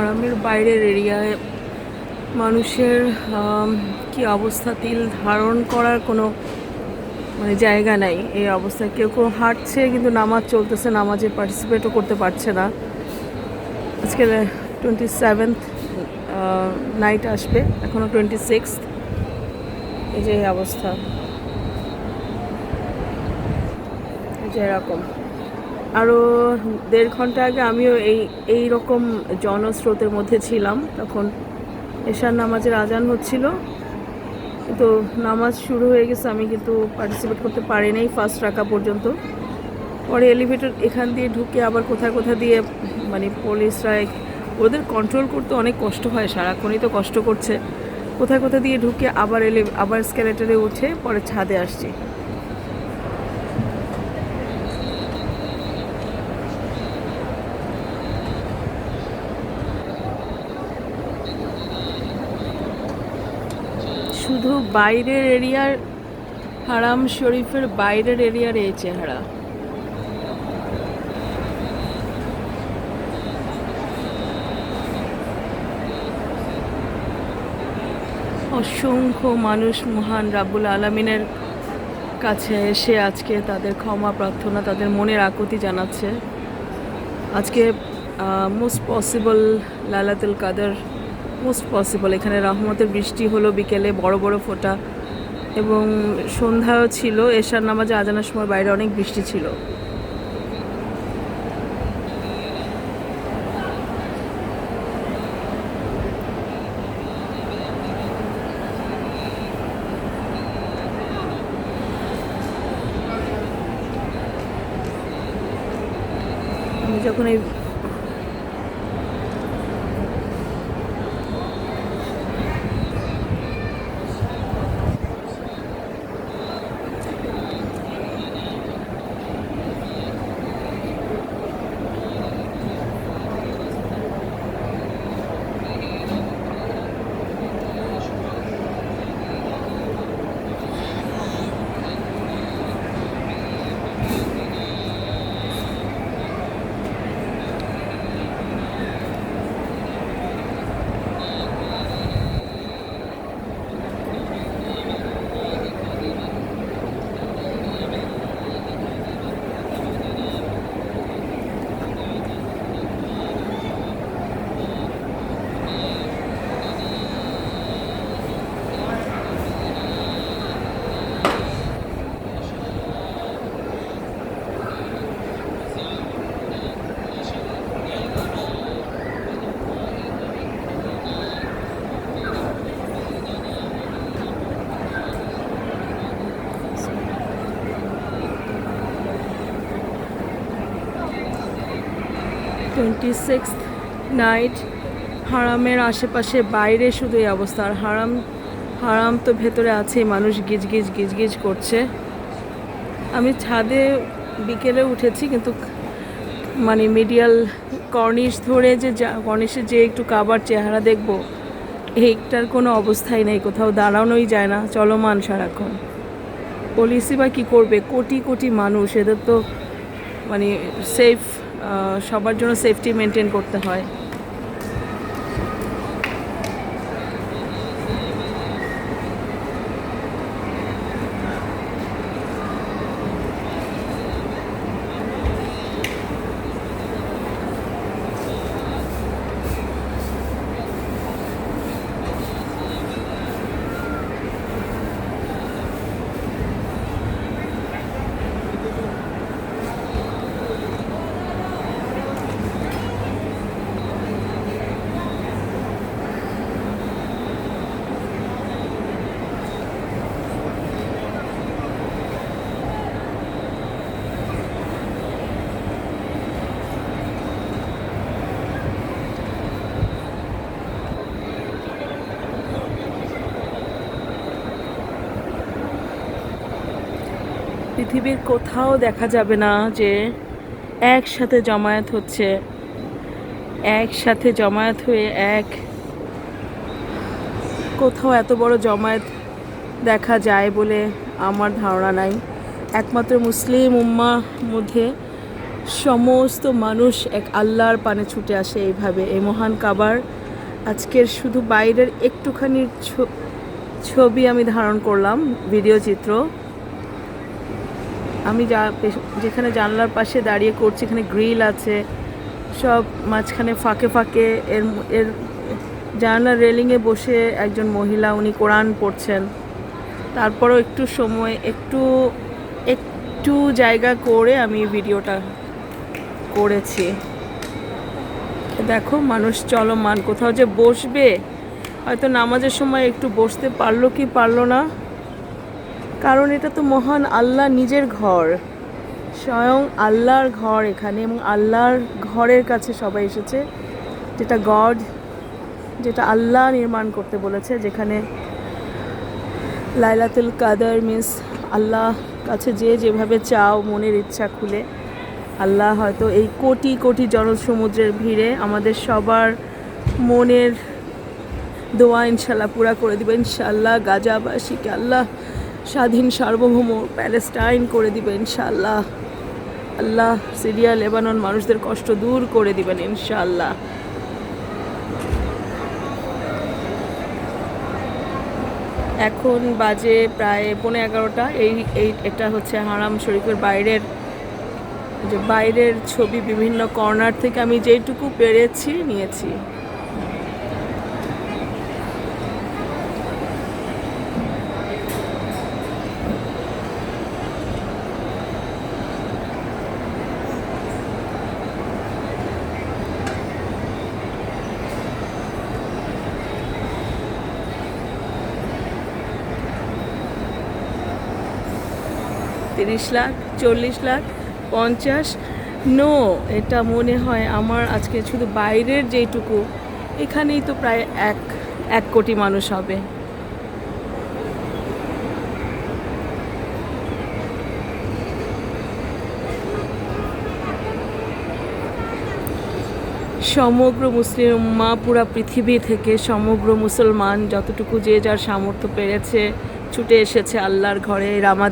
হারামের বাইরের এরিয়ায় মানুষের কি অবস্থা, তিল ধারণ করার কোনো জায়গা নাই। এই অবস্থায় কেউ কেউ হাঁটছে কিন্তু নামাজ চলতেছে, নামাজে পার্টিসিপেটও করতে পারছে না। আজকে 27th নাইট আসবে, এখনও 26th। এই যে এই অবস্থা, এই যে এরকম। আরও 1.5 ঘন্টা আগে আমিও এই রকম জনস্রোতের মধ্যে ছিলাম। তখন এশার নামাজের আজান হচ্ছিল, কিন্তু নামাজ শুরু হয়ে গেছে, আমি কিন্তু পার্টিসিপেট করতে পারি নাই ফার্স্ট রাকা পর্যন্ত। পরে এলিভেটর এখান দিয়ে ঢুকে আবার কোথা দিয়ে পুলিশরা, ওদের কন্ট্রোল করতে অনেক কষ্ট হয়, সারাক্ষণই তো কষ্ট করছে। কোথা দিয়ে ঢুকে আবার স্কেলেটরে উঠে পরে ছাদে আসছি। শুধু বাইরের এরিয়ার, হারাম শরীফের বাইরের এরিয়ার এই চেহারা। অসংখ্য মানুষ মহান রাব্বুল আলামিনের কাছে এসে আজকে তাদের ক্ষমা প্রার্থনা, তাদের মনের আকুতি জানাচ্ছে। আজকে মোস্ট পসিবল লাইলাতুল কাদর, মোস্ট পসিবল এখানে রহমতের বৃষ্টি হলো বিকেলে, বড় বড় ফোঁটা, এবং সন্ধ্যাও ছিল। এশার নামাজে আজানের সময় বাইরে অনেক বৃষ্টি ছিল। আমি যখন এই 26th নাইট। হারামের আশেপাশে বাইরে শুধু এই অবস্থা। আর হারাম তো ভেতরে আছে, মানুষ গিজ করছে। আমি ছাদে বিকেলে উঠেছি, কিন্তু মিডিয়াল কর্নিশ ধরে কর্নিশে যে একটু কাবার চেহারা দেখবো, এইটার কোনো অবস্থাই নেই, কোথাও দাঁড়ানোই যায় না, চলমান সারাক্ষণ। পুলিশই বা কী করবে, কোটি মানুষ, এদের তো সেফ, সবার জন্য সেফটি মেনটেন করতে হয়। পৃথিবীর কোথাও দেখা যাবে না যে একসাথে জমায়েত হচ্ছে, একসাথে জমায়েত হয়ে কোথাও এত বড় জমায়েত দেখা যায় বলে আমার ধারণা নাই। একমাত্র মুসলিম উম্মার মধ্যে সমস্ত মানুষ এক আল্লাহর পানে ছুটে আসে এইভাবে এই মহান কাবার। আজকের শুধু বাইরের একটুখানি ছবি আমি ধারণ করলাম, ভিডিও চিত্র। আমি যেখানে জানলার পাশে দাঁড়িয়ে করছি, এখানে গ্রিল আছে সব, মাঝখানে ফাঁকে ফাঁকে এর এর জানলার রেলিংয়ে বসে একজন মহিলা, উনি কোরআন পড়ছেন। তারপরও একটু সময় একটু জায়গা করে আমি ভিডিওটা করেছি। দেখো মানুষ চলমান, কোথাও যে বসবে, হয়তো নামাজের সময় একটু বসতে পারলো কি পারলো না, কারণ এটা তো মহান আল্লাহ নিজের ঘর, স্বয়ং আল্লাহর ঘর এখানে, এবং আল্লাহর ঘরের কাছে সবাই এসেছে, যেটা আল্লাহ নির্মাণ করতে বলেছে, যেখানে লাইলাতুল কাদর মিন্স আল্লাহ কাছে যেভাবে চাও মনের ইচ্ছা খুলে, আল্লাহ হয়তো এই কোটি কোটি জনসমুদ্রের ভিড়ে আমাদের সবার মনের দোয়া ইনশাল্লাহ পুরা করে দিবে। ইনশাল্লাহ গাজাবাসীকে আল্লাহ স্বাধীন সার্বভৌম প্যালেস্টাইন করে দিবে ইনশাল্লাহ। আল্লাহ সিরিয়া লেবানন মানুষদের কষ্ট দূর করে দিবেন ইনশাল্লাহ। এখন বাজে প্রায় 11:15। এটা হচ্ছে হারাম শরীফের বাইরের ছবি, বিভিন্ন কর্নার থেকে আমি যেটুকু পেরেছি নিয়েছি। $30 লাখ, 40 লাখ, 50, নো, এটা মনে হয় আমার আজকে শুধু বাইরের যেটুকু, এখানেই তো প্রায় 1 কোটি মানুষ হবে। সমগ্র মুসলিম উম্মাহ, পুরা পৃথিবী থেকে সমগ্র মুসলমান যতটুকু যে যার সামর্থ্য পেরেছে ছুটে এসেছে আল্লাহর ঘরে।